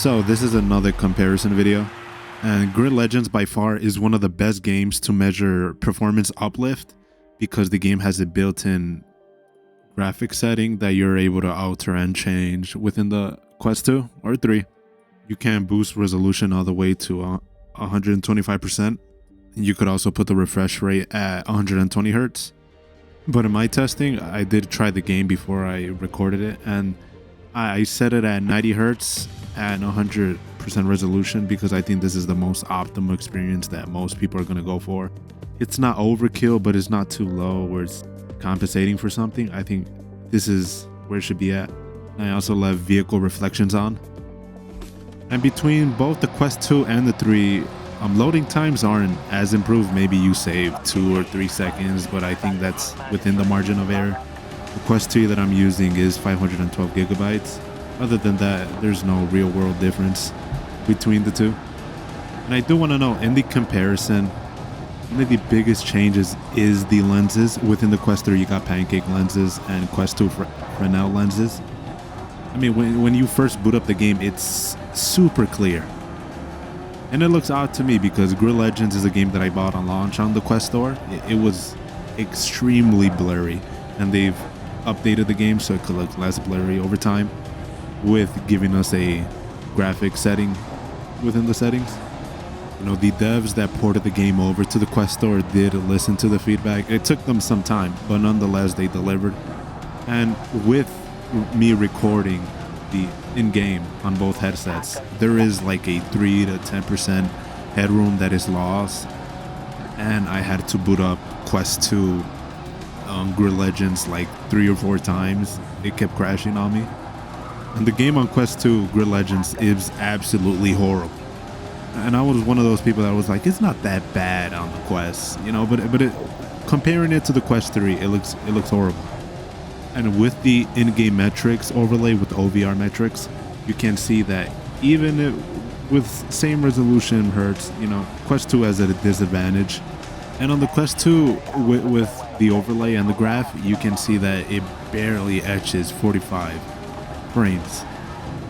So this is another comparison video, and Grid Legends by far is one of the best games to measure performance uplift because the game has a built-in graphic setting that you're able to alter and change within the Quest 2 or 3. You can boost resolution all the way to 125%. You could also put the refresh rate at 120 Hz. But in my testing, I did try the game before I recorded it, and I set it at 90 Hz at 100% resolution because I think this is the most optimal experience that most people are going to go for. It's not overkill, but it's not too low where it's compensating for something. I think this is where it should be at. I also left vehicle reflections on. And between both the Quest 2 and the 3, loading times aren't as improved. Maybe you save 2 or 3 seconds, but I think that's within the margin of error. The Quest 2 that I'm using is 512 gigabytes. Other than that, there's no real world difference between the two. And I do want to know, in the comparison, one of the biggest changes is the lenses. Within the Quest 3, you got pancake lenses, and Quest 2 Fresnel lenses. I mean, when you first boot up the game, it's super clear. And it looks odd to me because Grid Legends is a game that I bought on launch on the Quest Store. It was extremely blurry, and they've updated the game so it could look less blurry over time with giving us a graphic setting within the settings. You know, the devs that ported the game over to the Quest Store did listen to the feedback. It took them some time, but nonetheless they delivered. And with me recording the in-game on both headsets, there is like a 3 to 10% headroom that is lost, and I had to boot up Quest 2 Grid Legends like 3 or 4 times. It kept crashing on me. And the game on Quest 2 Grid Legends is absolutely horrible. And I was one of those people that was like, it's not that bad on the Quest, you know, but comparing it to the Quest 3, it looks horrible. And with the in-game metrics overlay with OVRmetrics, you can see that even with same resolution hertz, you know, Quest 2 has a disadvantage. And on the Quest 2 with the overlay and the graph, you can see that it barely etches 45 frames.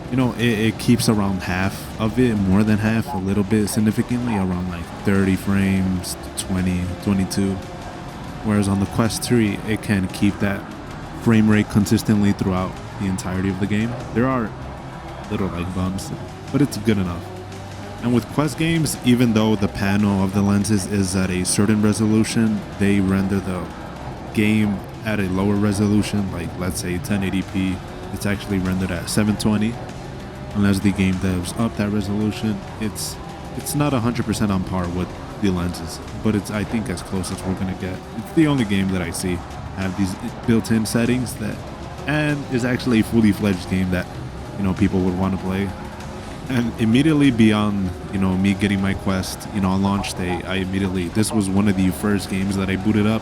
You know, it keeps around half of it, more than half, a little bit significantly, around like 30 frames, 20, 22. Whereas on the Quest 3, it can keep that frame rate consistently throughout the entirety of the game. There are little like bumps, but it's good enough. And with Quest games, even though the panel of the lenses is at a certain resolution, they render the game at a lower resolution, like let's say 1080p. It's actually rendered at 720. Unless the game devs up that resolution, it's not 100% on par with the lenses, but it's, I think, as close as we're gonna get. It's the only game that I see have these built-in settings that, and is actually a fully fledged game that, you know, people would want to play. And immediately beyond, you know, me getting my Quest, you know, on launch day, this was one of the first games that I booted up.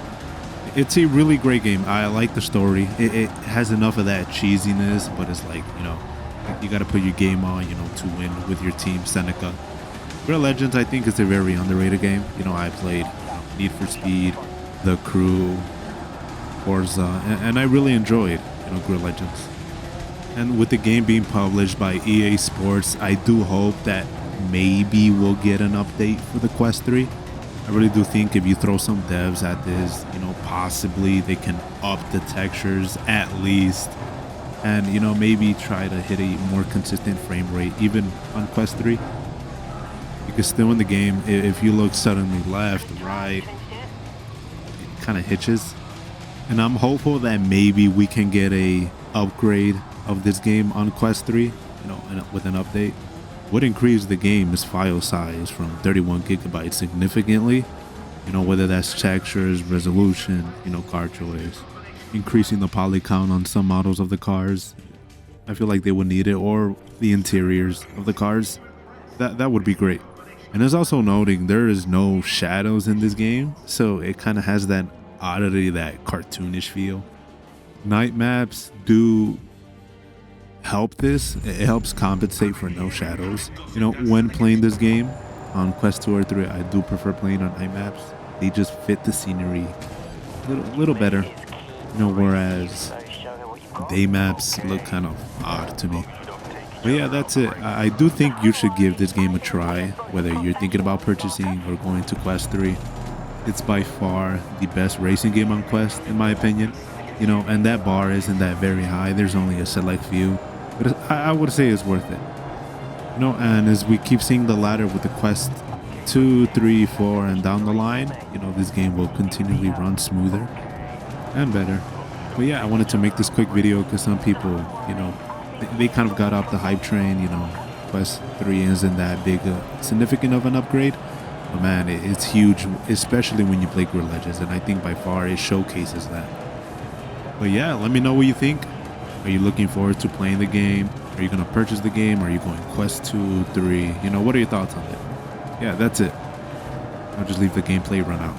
It's a really great game. I like the story. It has enough of that cheesiness, but it's like, you know, you got to put your game on, you know, to win with your team, Seneca. Grid Legends, I think, is a very underrated game. You know, I played Need for Speed, The Crew, Forza, and I really enjoyed, you know, Grid Legends. And with the game being published by EA Sports, I do hope that maybe we'll get an update for the Quest 3. I really do think if you throw some devs at this, you know, possibly they can up the textures at least, and, you know, maybe try to hit a more consistent frame rate even on Quest 3. Because still in the game, if you look suddenly left, right, it kind of hitches. And I'm hopeful that maybe we can get a upgrade of this game on Quest 3, you know, with an update. Would increase the game's file size from 31 gigabytes significantly, you know, whether that's textures, resolution, you know, car choice, increasing the poly count on some models of the cars. I feel like they would need it, or the interiors of the cars. That would be great. And there's also noting there is no shadows in this game, so it kind of has that oddity, that cartoonish feel. Night maps do help this. It helps compensate for no shadows. You know, when playing this game on Quest 2 or 3, I do prefer playing on night maps. They just fit the scenery a little better. You know, whereas day maps look kind of odd to me. But yeah, that's it. I do think you should give this game a try, whether you're thinking about purchasing or going to Quest 3. It's by far the best racing game on Quest, in my opinion. You know, and that bar isn't that very high. There's only a select few, but I would say it's worth it. You know, and as we keep seeing the ladder with the Quest 2, 3, 4, and down the line, you know, this game will continually run smoother and better. But yeah, I wanted to make this quick video because some people, you know, they kind of got off the hype train. You know, Quest 3 isn't that big, significant of an upgrade. But man, it's huge, especially when you play Grid Legends, and I think by far it showcases that. But yeah, let me know what you think. Are you looking forward to playing the game? Are you going to purchase the game? Are you going Quest 2, 3? You know, what are your thoughts on it? Yeah, that's it. I'll just leave the gameplay run out.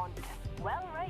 monster. Well, right.